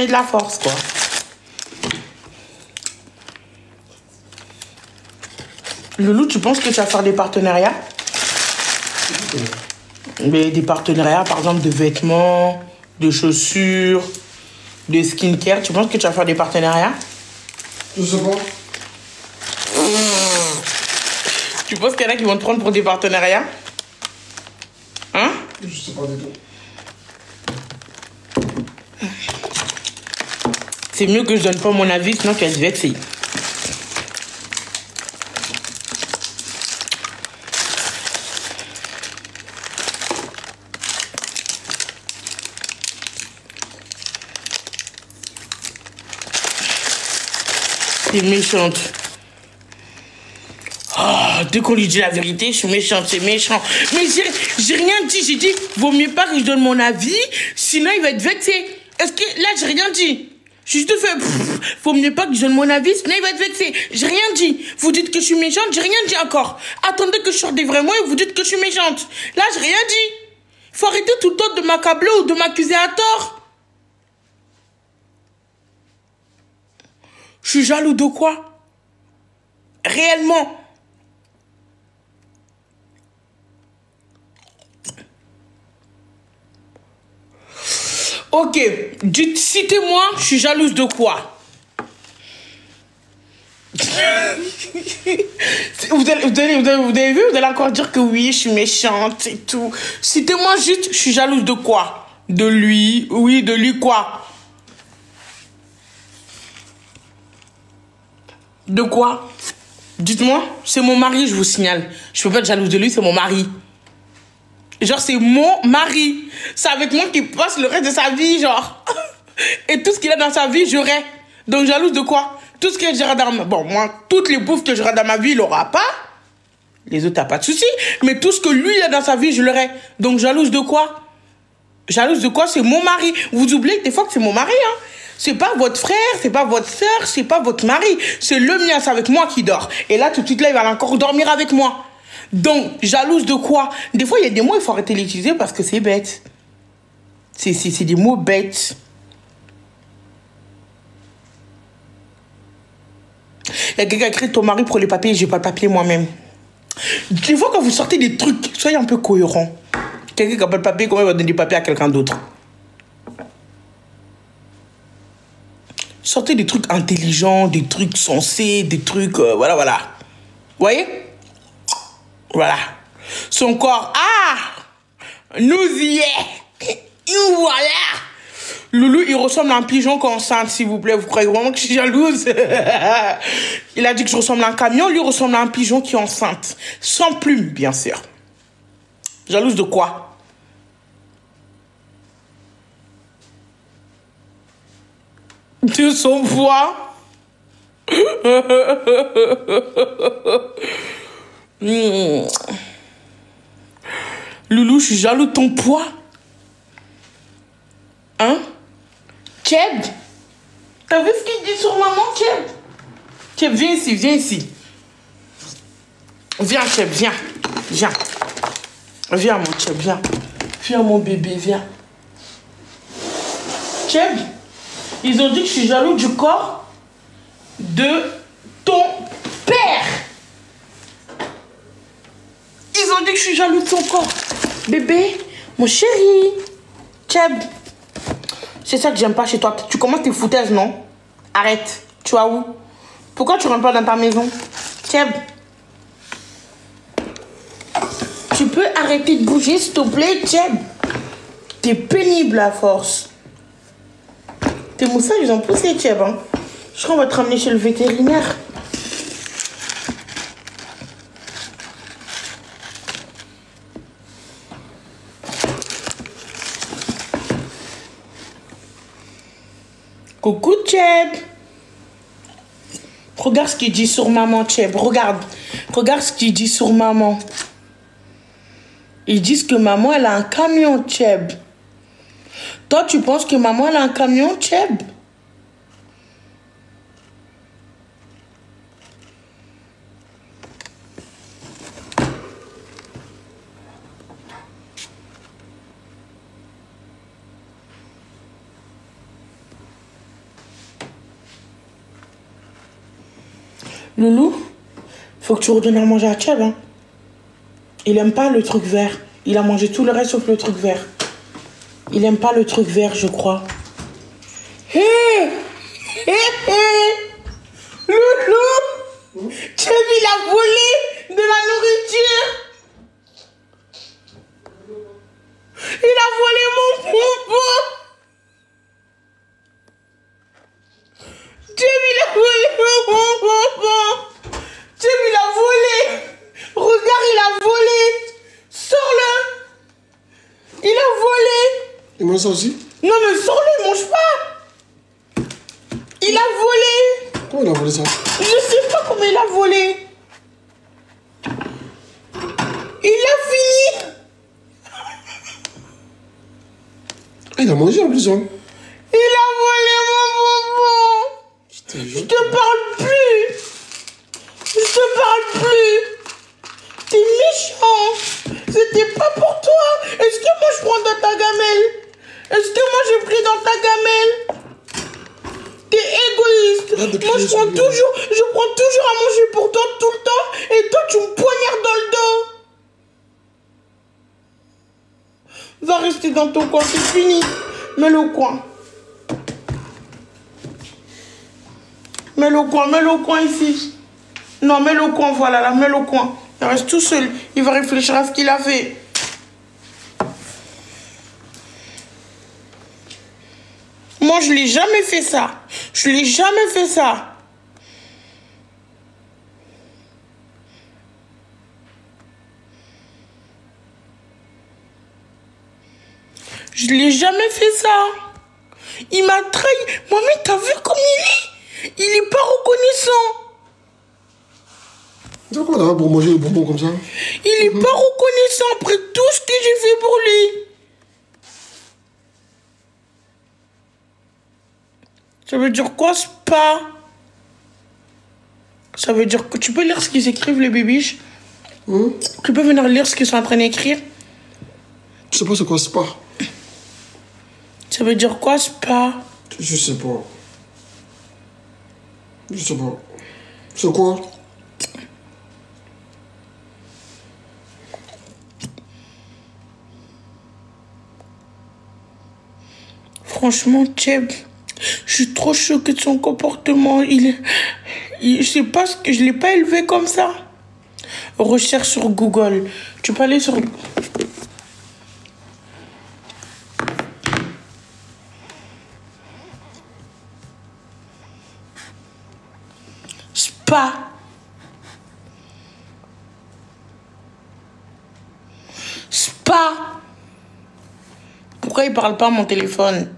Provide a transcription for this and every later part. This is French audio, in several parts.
de la force, quoi. Loulou, tu penses que tu vas faire des partenariats? Mais des partenariats, par exemple, de vêtements, de chaussures, de skincare. Tu penses que tu vas faire des partenariats? Je sais pas. Tu penses qu'il y en a qui vont te prendre pour des partenariats? Hein? Je sais pas du tout. C'est mieux que je donne pas mon avis, sinon qu'elle se vexe. T'es méchante. Oh, dès qu'on lui dit la vérité, je suis méchante, c'est méchant. Mais j'ai rien dit, j'ai dit, vaut mieux pas que je donne mon avis, sinon il va être vexé. Est-ce que, là, j'ai rien dit. J'ai juste fait, vaut mieux pas que je donne mon avis, sinon il va être vexé. J'ai rien dit. Vous dites que je suis méchante, j'ai rien dit encore. Attendez que je sorte des vrais mots et vous dites que je suis méchante. Là, j'ai rien dit. Faut arrêter tout le temps de m'accabler ou de m'accuser à tort. Je suis jaloux de quoi? Réellement. Ok, dites, citez-moi, je suis jalouse de quoi? Vous avez vu, vous allez encore dire que oui, je suis méchante et tout. Citez-moi juste, je suis jalouse de quoi? De lui, oui, de lui quoi? De quoi? Dites-moi, c'est mon mari, je vous signale. Je peux pas être jalouse de lui, c'est mon mari. Genre, c'est mon mari. C'est avec moi qu'il passe le reste de sa vie, genre. Et tout ce qu'il a dans sa vie, j'aurai. Donc, jalouse de quoi? Tout ce que j'aurai dans ma... Bon, moi, toutes les bouffes que j'aurai dans ma vie, il n'aura pas. Les autres, t'as pas de souci. Mais tout ce que lui a dans sa vie, je l'aurai. Donc, jalouse de quoi? Jalouse de quoi? C'est mon mari. Vous oubliez des fois que c'est mon mari, hein. C'est pas votre frère, c'est pas votre soeur, c'est pas votre mari. C'est le mien, c'est avec moi qui dort. Et là, tout de suite, là, il va encore dormir avec moi. Donc, jalouse de quoi? Des fois, il y a des mots, il faut arrêter de les utiliser parce que c'est bête. C'est des mots bêtes. Il y a quelqu'un qui a écrit ton mari pour les papiers, j'ai pas le papier moi-même. Des fois, quand vous sortez des trucs, soyez un peu cohérent. Quelqu'un qui n'a pas le papier, comment il va donner des papiers à quelqu'un d'autre? Sortez des trucs intelligents, des trucs sensés, des trucs... voilà, voilà. Vous voyez? Voilà. Son corps, nous y est. Nous voilà. Loulou, il ressemble à un pigeon qui est enceinte, s'il vous plaît. Vous croyez vraiment que je suis jalouse? Il a dit que je ressemble à un camion. Lui ressemble à un pigeon qui est enceinte. Sans plume, bien sûr. Jalouse de quoi? De son poids. Loulou, je suis jaloux de ton poids. Hein? Cheb? T'as vu ce qu'il dit sur maman, Cheb? Cheb, viens ici, viens ici. Viens, Cheb, viens. Viens. Viens, mon Cheb, viens. Viens, mon bébé, viens. Cheb, ils ont dit que je suis jaloux du corps de ton père. Ils ont dit que je suis jaloux de son corps. Bébé, mon chéri. Cheb. C'est ça que j'aime pas chez toi. Tu commences tes foutaises, non? Arrête. Tu vas où? Pourquoi tu rentres pas dans ta maison? Cheb. Tu peux arrêter de bouger, s'il te plaît, Cheb? T'es pénible à force. Tes moussages, ils ont poussé, Cheb. Hein? Je crois qu'on va te ramener chez le vétérinaire. Coucou, Cheb. Regarde ce qu'il dit sur maman, Cheb. Regarde. Regarde ce qu'il dit sur maman. Ils disent que maman, elle a un camion, Cheb. Toi, tu penses que maman, elle a un camion, Cheb? Loulou, faut que tu redonnes à manger à Tchèb, hein. Il aime pas le truc vert. Il a mangé tout le reste sauf le truc vert. Il aime pas le truc vert, je crois. Hé hé hé Loulou, Tchèb, il a volé de la nourriture. Il a volé mon bonbon. Tchèb, il a volé mon bonbon. Tchèb, il a volé. Regarde, il a volé. Sors-le. Il a volé. Il mange ça aussi? Non, mais sors-le, mange pas. Il a volé. Comment il a volé ça? Je sais pas comment il a volé. Il a fini. Ah, il a mangé en plus, hein? Il a volé mon bonbon. Je te parle plus. Je te parle plus. T'es méchant. C'était pas pour toi. Est-ce que moi je prends dans ta gamelle? Est-ce que moi j'ai pris dans ta gamelle? T'es égoïste. Moi je prends toujours à manger pour toi tout le temps et toi tu me poignardes dans le dos. Va rester dans ton coin, c'est fini. Mets-le au coin. Mets-le au coin ici. Non, mets-le au coin, voilà, là, mets-le au coin. Il reste tout seul. Il va réfléchir à ce qu'il a fait. Moi, je l'ai jamais fait ça. Je l'ai jamais fait ça. Je l'ai jamais fait ça. Il m'a trahi. Maman, t'as vu comme il est? Il est pas reconnaissant. C'est quoi là pour manger le bonbon comme ça? Il est pas reconnaissant après tout ce que j'ai fait pour lui. Ça veut dire quoi, spa? Ça veut dire que tu peux lire ce qu'ils écrivent, les bébiches? Tu peux venir lire ce qu'ils sont en train d'écrire? Je sais pas c'est quoi spa. Ça veut dire quoi, spa? Je sais pas. Je sais pas. C'est quoi? Franchement, Tchèb, je suis trop choquée de son comportement. Je sais pas ce que je l'ai pas élevé comme ça. Recherche sur Google. Tu peux aller sur... Spa. Spa. Pourquoi il parle pas à mon téléphone?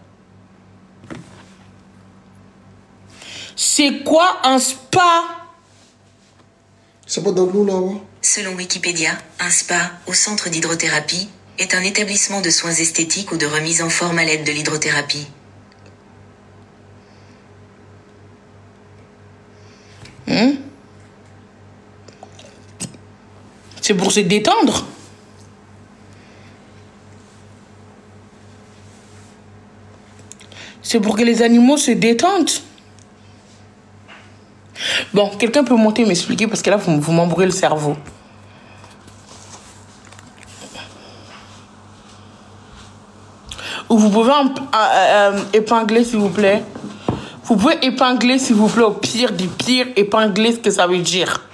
C'est quoi un spa? C'est pas dans l'eau là, ouais? Selon Wikipédia, un spa, ou centre d'hydrothérapie, est un établissement de soins esthétiques ou de remise en forme à l'aide de l'hydrothérapie. C'est pour se détendre. C'est pour que les animaux se détendent. Bon, quelqu'un peut monter et m'expliquer parce que là, vous m'embrouillez le cerveau. Ou vous pouvez épingler, s'il vous plaît. Vous pouvez épingler, s'il vous plaît, au pire du pire, épingler ce que ça veut dire.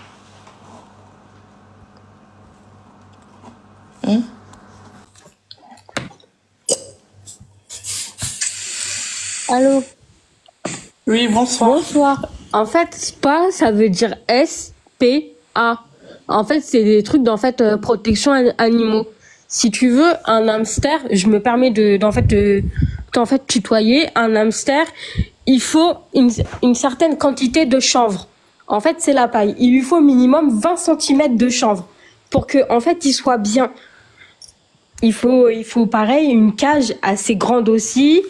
Allô? Oui, bonsoir. Bonsoir. En fait, spa, ça veut dire S-P-A. En fait, c'est des trucs protection animaux. Si tu veux un hamster, je me permets de tutoyer. Un hamster, il faut une certaine quantité de chanvre. En fait, c'est la paille. Il lui faut minimum 20 cm de chanvre pour que, en fait, il soit bien. Il faut pareil, une cage assez grande aussi.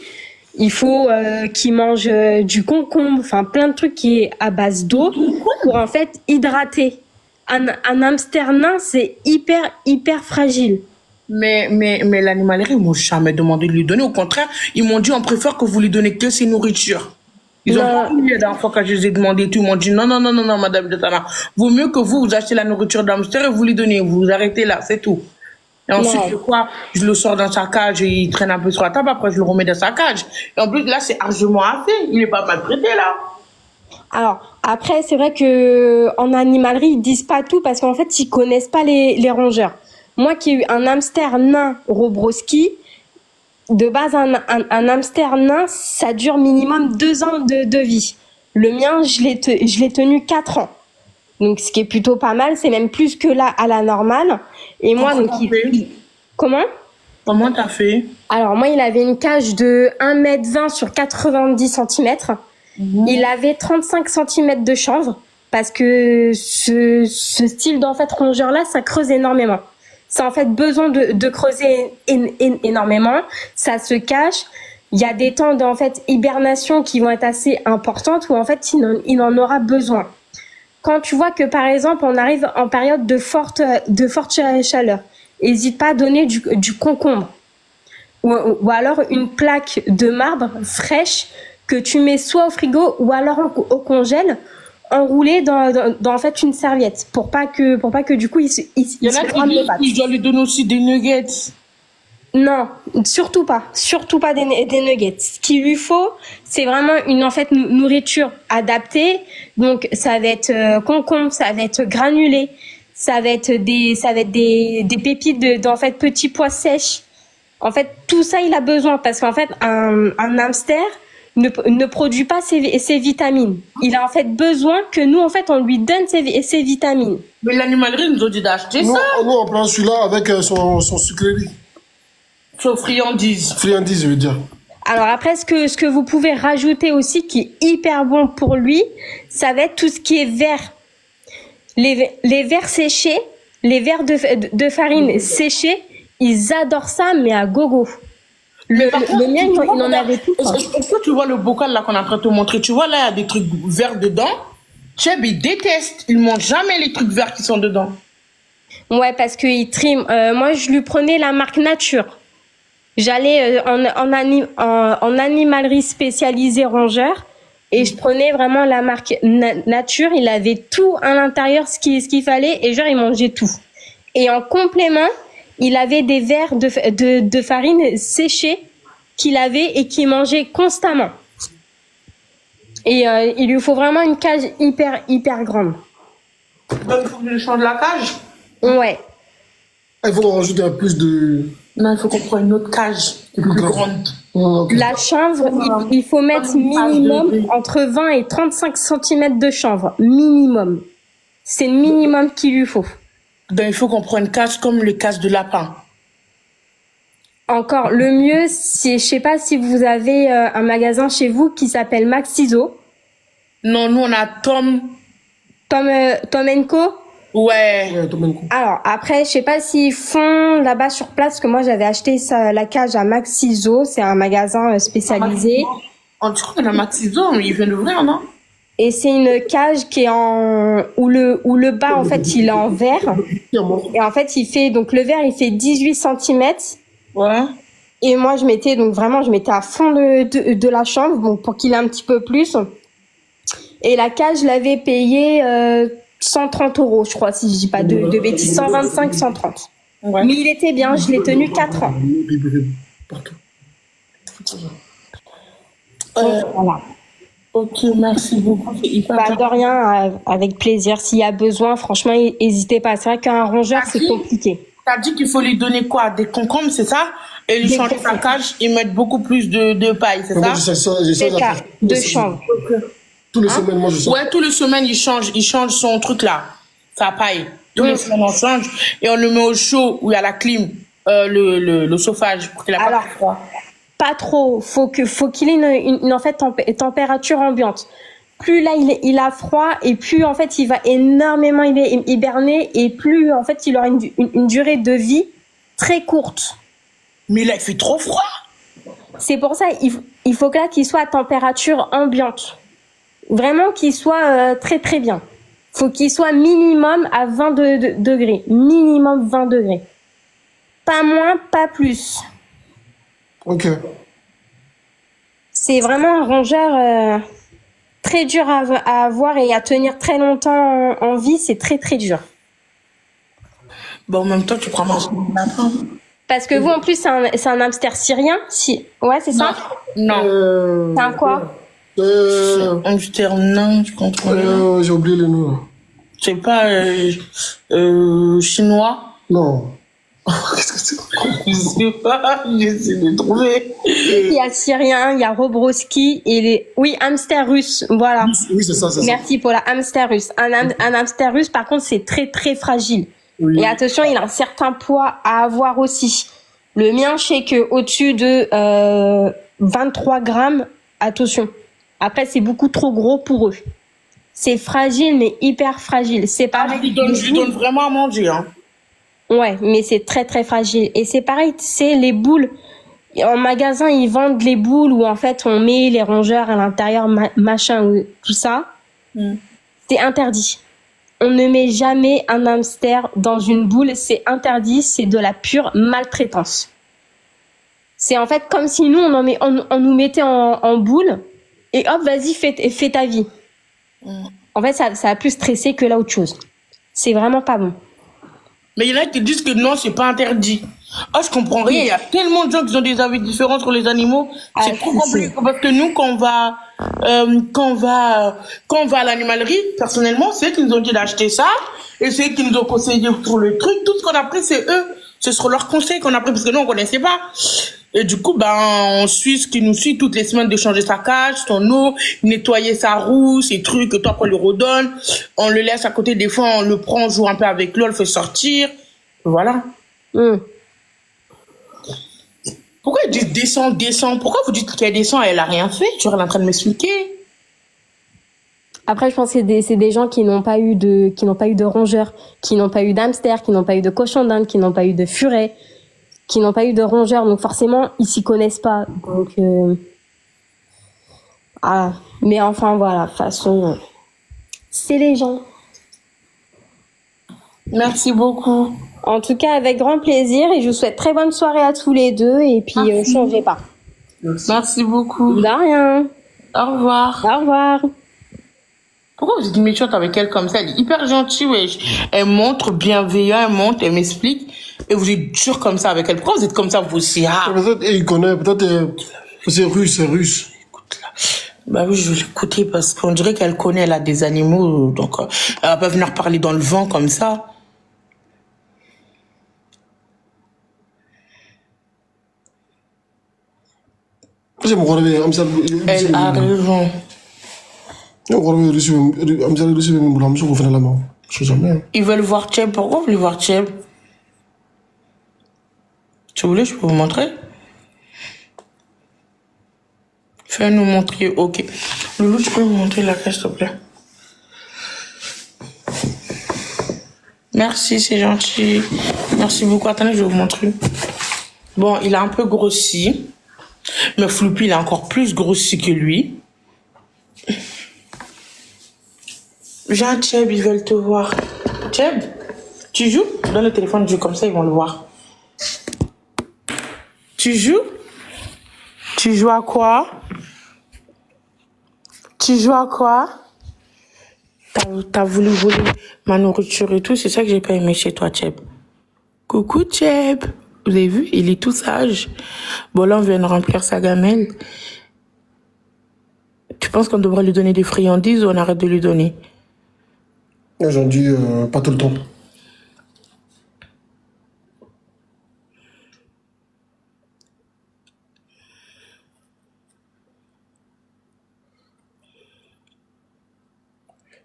Il faut qu'il mange du concombre, enfin plein de trucs qui est à base d'eau pour en fait hydrater. Un hamster nain, c'est hyper fragile. Mais l'animalerie, ils m'ont jamais demandé de lui donner. Au contraire, ils m'ont dit on préfère que vous lui donnez que ses nourritures. Ils ont Non. pas voulu la dernière fois quand je les ai demandé, tout le monde dit non, non, non, non, non, madame de Tana. Vaut mieux que vous achetez la nourriture d'hamster et vous lui donnez, vous arrêtez là, c'est tout. Et ensuite, Non. je crois, je le sors dans sa cage et il traîne un peu sur la table, après je le remets dans sa cage. Et en plus, là, c'est largement assez. Il est pas maltraité, là. Alors, après, c'est vrai que en animalerie, ils disent pas tout parce qu'en fait, ils connaissent pas les rongeurs. Moi qui ai eu un hamster nain Robrowski, de base, un hamster nain, ça dure minimum 2 ans de vie. Le mien, je l'ai tenu 4 ans. Donc, ce qui est plutôt pas mal, c'est même plus que là, à la normale. Et moi, Comment donc, t'as fait? comment? Comment t'as fait? Alors, moi, il avait une cage de 1,20 m sur 90 cm. Il avait 35 cm de chanvre parce que ce style d'en fait rongeur-là, ça creuse énormément. Ça a en fait besoin de creuser énormément. Ça se cache. Il y a des temps d'en fait hibernation qui vont être assez importantes où en fait il en aura besoin. Quand tu vois que par exemple on arrive en période de forte chaleur, n'hésite pas à donner du concombre ou alors une plaque de marbre fraîche que tu mets soit au frigo ou alors au congèle, enroulé dans en fait une serviette pour pas que du coup il Il y en a qui disent que je dois lui donner aussi des nuggets. Non, surtout pas des nuggets. Ce qu'il lui faut, c'est vraiment une en fait nourriture adaptée. Donc ça va être concombre, ça va être granulé, ça va être des pépites d'en fait petits pois sèches. En fait, tout ça il a besoin parce qu'en fait un hamster ne produit pas ses vitamines. Il a en fait besoin que nous en fait on lui donne ses vitamines. Mais l'animalerie nous a dit d'acheter Nous, ça. nous, on prend celui-là avec son sucrerie. Sauf friandises. Friandise, je veux dire. Alors après, ce que vous pouvez rajouter aussi, qui est hyper bon pour lui, ça va être tout ce qui est verre. Les verres séchés, les verres de farine séchés, ils adorent ça, mais à gogo. Le mien, il en avait tout. Est-ce que tu vois le bocal là qu'on est en train de te montrer? Tu vois là, il y a des trucs verts dedans. Cheb, il déteste. Il mange jamais les trucs verts qui sont dedans. Ouais, parce qu'il trime. Moi, je lui prenais la marque Nature. J'allais en animalerie spécialisée rongeur et je prenais vraiment la marque Nature. Il avait tout à l'intérieur, ce qu'il fallait, et genre il mangeait tout. Et en complément, il avait des verres de farine séchée qu'il avait et qu'il mangeait constamment. Et il lui faut vraiment une cage hyper grande. Donc il faut que je change la cage. Ouais. Il faut qu'on rajoute un plus de... Non, il faut qu'on prenne une autre cage plus grande. Ok. La chanvre, il faut mettre minimum entre 20 et 35 cm de chanvre. Minimum. C'est le minimum qu'il lui faut. Donc il faut qu'on prenne une cage comme le cage de lapin. Encore, le mieux, je sais pas si vous avez un magasin chez vous qui s'appelle Maxiso. Non, nous on a Tom. Tom Co. Ouais. Ouais, t'as même coup. Alors, après, je sais pas s'ils font là-bas sur place, parce que moi, j'avais acheté la cage à Maxiso. C'est un magasin spécialisé. On dit qu'on a Maxiso, mais il vient d'ouvrir, non? Et c'est une cage qui est où le bas, en fait, il est en verre. Et en fait, donc le verre, il fait 18 cm. Ouais. Et moi, je mettais à fond de la chambre, bon, pour qu'il ait un petit peu plus. Et la cage, je l'avais payée 130 €, je crois, si je dis pas de bêtises. 125, 130. Ouais. Mais il était bien, je l'ai tenu 4 ans. Partout. Voilà. Ok, merci beaucoup. C'est hyper Bah, de rien, avec plaisir. S'il y a besoin, franchement, n'hésitez pas. C'est vrai qu'un rongeur, c'est compliqué. T'as dit qu'il faut lui donner quoi? Des concombres, c'est ça? Et lui Des changer sa concombres. cage et mettre beaucoup plus de paille, c'est En ça? fait, j'ai C'est ça, de chanvre. Tous les semaines, moi, je sens. Ouais, tous les semaines, il change son truc là, sa paille. Tous les semaines, on change et on le met au chaud où il y a la clim, le chauffage pour qu'il a pas Alors, trop froid. Pas trop. Faut qu'il ait une en fait température ambiante. Plus là il a froid et plus en fait il va énormément hiberner et plus en fait il aura une durée de vie très courte. Mais là, il fait trop froid. C'est pour ça il faut que là qu'il soit à température ambiante. Vraiment qu'il soit très très bien. Faut qu'il soit minimum à 20 degrés. Minimum 20 degrés. Pas moins, pas plus. Ok. C'est vraiment un rongeur très dur à avoir et à tenir très longtemps en vie, c'est très très dur. Bon, en même temps, tu prends manger lapin. Parce que vous, en plus, c'est un hamster syrien, si. Ouais, c'est ça? Non. C'est un quoi? Hamster nain, je comprends. J'ai oublié le nom. Je sais pas, chinois. Non. Qu'est-ce que c'est? Je sais pas, j'essaie de trouver. Il y a syrien, il y a Robrowski et oui, hamster russe, voilà. Oui, c'est ça, c'est ça. Merci pour la hamster russe. Un hamster russe, par contre, c'est très très fragile. Oui. Et attention, il a un certain poids à avoir aussi. Le mien, je sais que au-dessus de 23 grammes, attention. Après, c'est beaucoup trop gros pour eux. C'est fragile, mais hyper fragile. C'est pareil. Je lui donne vraiment à manger, hein. Ouais, mais c'est très très fragile. Et c'est pareil, c'est les boules. En magasin, ils vendent les boules où en fait on met les rongeurs à l'intérieur, machin, tout ça. C'est interdit. On ne met jamais un hamster dans une boule, c'est interdit, c'est de la pure maltraitance. C'est en fait comme si nous on nous mettait en boule et hop, vas-y, fais ta vie. En fait, ça a plus stressé que là autre chose. C'est vraiment pas bon. Mais il y en a qui disent que non, c'est pas interdit. Ah, je comprends rien. Il y a tellement de gens qui ont des avis différents sur les animaux. C'est trop compliqué. Parce que nous, quand on va à l'animalerie, personnellement, c'est eux qui nous ont dit d'acheter ça. Et c'est eux qui nous ont conseillé pour le truc. Tout ce qu'on a pris, c'est eux. Ce sont leurs conseils qu'on a pris parce que nous, on connaissait pas. Et du coup, on suit ce qui nous suit toutes les semaines de changer sa cage, son eau, nettoyer sa roue, ses trucs, et toi, qu'on lui redonne. On le laisse à côté, des fois, on le prend, on joue un peu avec lui, on le fait sortir. Voilà. Pourquoi ils disent descend? Pourquoi vous dites qu'elle descend, elle a rien fait? Tu es en train de m'expliquer. Après, je pense que c'est des gens qui n'ont pas eu de rongeurs, qui n'ont pas eu d'hamster, qui n'ont pas eu de cochon d'Inde, qui n'ont pas eu de furet, qui n'ont pas eu de rongeurs. Donc forcément, ils s'y connaissent pas. Donc, ah. Mais enfin, voilà, de toute façon, c'est les gens. Merci beaucoup. En tout cas, avec grand plaisir et je vous souhaite très bonne soirée à tous les deux et puis changez pas. Merci beaucoup. De rien. Au revoir. Au revoir. Pourquoi vous êtes méchante avec elle comme ça? Elle est hyper gentille, wesh. Elle montre bienveillant, elle m'explique. Et vous êtes dur comme ça avec elle. Pourquoi vous êtes comme ça, vous aussi? Peut-être il connaît, peut-être c'est russe. Écoute là. Bah oui, je vais l'écouter parce qu'on dirait qu'elle connaît, elle a des animaux. Donc, elle va pas venir parler dans le vent comme ça. Elle arrive. Ils veulent voir Cheb. Pourquoi vous voulez voir Cheb? Si vous voulez, je peux vous montrer. Fais-nous montrer, ok. Loulou, tu peux me montrer la cage, s'il te plaît? Merci, c'est gentil. Merci beaucoup. Attendez, je vais vous montrer. Bon, il a un peu grossi. Mais Floupy, il est encore plus grossi que lui. Viens, Cheb, ils veulent te voir. Cheb, tu joues? Donne le téléphone, joue comme ça, ils vont le voir. Tu joues? Tu joues à quoi? Tu joues à quoi? T'as voulu voler ma nourriture et tout, c'est ça que j'ai pas aimé chez toi, Cheb. Coucou, Cheb. Vous avez vu? Il est tout sage. Bon, là, on vient de remplir sa gamelle. Tu penses qu'on devrait lui donner des friandises ou on arrête de lui donner? J'en dis pas tout le temps.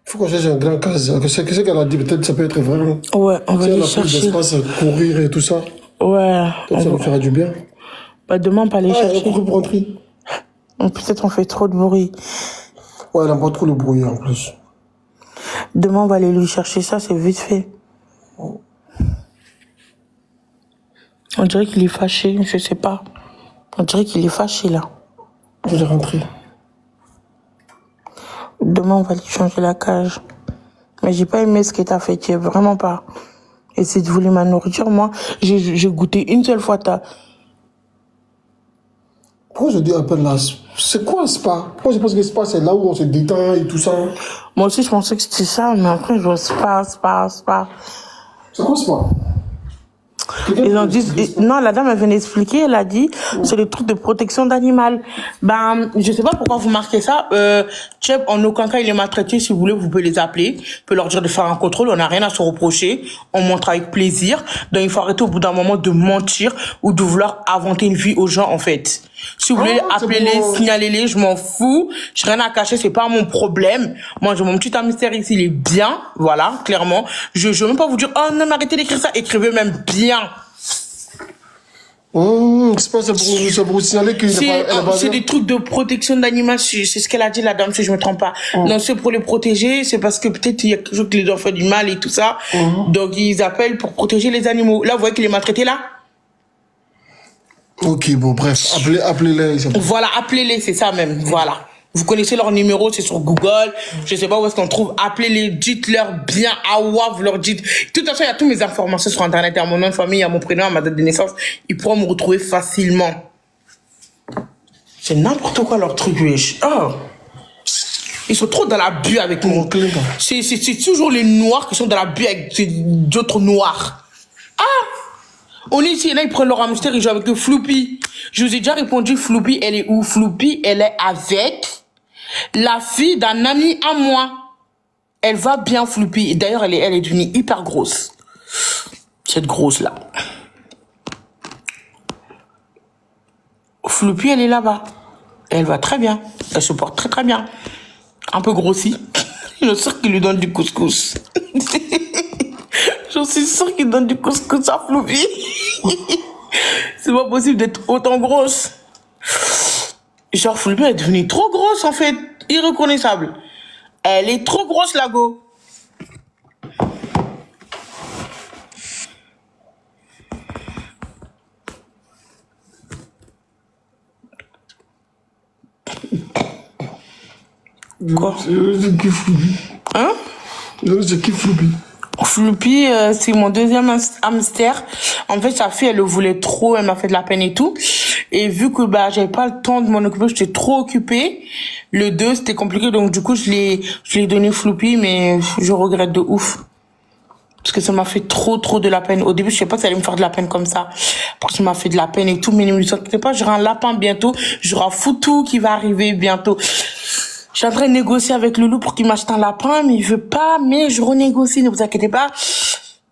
Il faut qu'on cherche un grand case. Qu'est-ce qu'elle a dit? Peut-être ça peut être vrai. Ouais, on va aller chercher. Si elle a plus d'espace, courir et tout ça. Ouais. Peut-être ça nous fera du bien. Bah, demain, on peut aller chercher. Elle a couru pour rentrer. Peut-être on fait trop de bruit. Ouais, elle a pas trop le bruit en plus. Demain, on va aller lui chercher ça, c'est vite fait. On dirait qu'il est fâché, je sais pas. On dirait qu'il est fâché, là. Je vais rentrer. Demain, on va lui changer la cage. Mais j'ai pas aimé ce que t'as fait, vraiment pas. Et c'est de voler ma nourriture, moi. J'ai goûté une seule fois Pourquoi je dis un peu là? C'est quoi un spa? Pourquoi je pense que le spa, c'est là où on se détend et tout ça? Moi aussi, je pensais que c'était ça, mais après, je vois spa. C'est quoi un spa? Ils ont dit, non, la dame, elle vient d'expliquer, elle a dit, c'est le truc de protection d'animal. Ben, je sais pas pourquoi vous marquez ça. Cheb, en aucun cas, il est maltraité. Si vous voulez, vous pouvez les appeler. Vous pouvez leur dire de faire un contrôle. On n'a rien à se reprocher. On montre avec plaisir. Donc, il faut arrêter au bout d'un moment de mentir ou de vouloir inventer une vie aux gens, en fait. Si vous voulez, appelez-les, signalez-les, je m'en fous. J'ai rien à cacher, c'est pas mon problème. Moi, j'ai mon petit hamster ici, il est bien. Voilà, clairement. Je veux même pas vous dire, oh non, mais arrêtez d'écrire ça. Écrivez même bien. C'est pas ça pour vous signaler qu'il c'est des trucs de protection d'animal, c'est ce qu'elle a dit la dame, si je me trompe pas. Non, c'est pour les protéger, c'est parce que peut-être il y a quelque chose qui leur fait du mal et tout ça. Donc ils appellent pour protéger les animaux. Là, vous voyez qu'il est maltraité là. Ok, bon, bref, appelez-les. Voilà, appelez-les, c'est ça même, voilà. Vous connaissez leur numéro, c'est sur Google. Je sais pas où est-ce qu'on trouve. Appelez-les, dites-leur bien à WAV, vous leur dites. De toute façon, il y a toutes mes informations sur Internet. Il y a mon nom de famille, il y a mon prénom, il y a ma date de naissance. Ils pourront me retrouver facilement. C'est n'importe quoi leur truc, wesh. Oh. Ils sont trop dans la bulle avec nous. C'est toujours les noirs qui sont dans la bulle avec d'autres noirs. Ah! On est ici, là, ils prennent leur hamster, ils jouent avec le Floopy. Je vous ai déjà répondu, Floopy, elle est où? Floopy, elle est avec la fille d'un ami à moi. Elle va bien, Floopy. D'ailleurs, elle est devenue hyper grosse. Cette grosse-là. Floopy, elle est là-bas. Elle va très bien. Elle se porte très très bien. Un peu grossie. Je suis sûre qu'il lui donne du couscous. Je suis sûre qu'il donne du couscous à Floopy. C'est pas possible d'être autant grosse. Genre, Floopy est devenue trop grosse, en fait. Irreconnaissable. Elle est trop grosse, la go. Quoi? Hein? C'est qui Floopy? Floopy, c'est mon deuxième hamster. En fait, sa fille, elle le voulait trop, elle m'a fait de la peine et tout. Et vu que j'avais pas le temps de m'en occuper, j'étais trop occupée. Le 2, c'était compliqué, donc du coup, je l'ai donné Floopy, mais je regrette de ouf. Parce que ça m'a fait trop de la peine. Au début, je sais pas que ça allait me faire de la peine comme ça. Parce que ça m'a fait de la peine et tout, mais ne vous inquiétez pas, j'aurai un lapin bientôt. J'aurai un Foutou qui va arriver bientôt. Je suis en train de négocier avec le loup pour qu'il m'achète un lapin, mais il veut pas, mais je renégocie, ne vous inquiétez pas.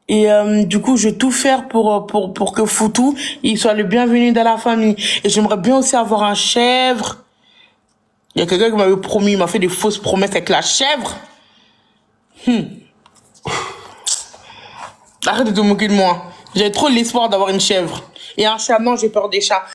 Et du coup, je vais tout faire pour que Foutou, il soit le bienvenu dans la famille. Et j'aimerais bien aussi avoir un chèvre. Il y a quelqu'un qui m'avait promis, il m'a fait des fausses promesses avec la chèvre. Arrête de te moquer de moi. J'avais trop l'espoir d'avoir une chèvre. Et un chat, non, j'ai peur des chats.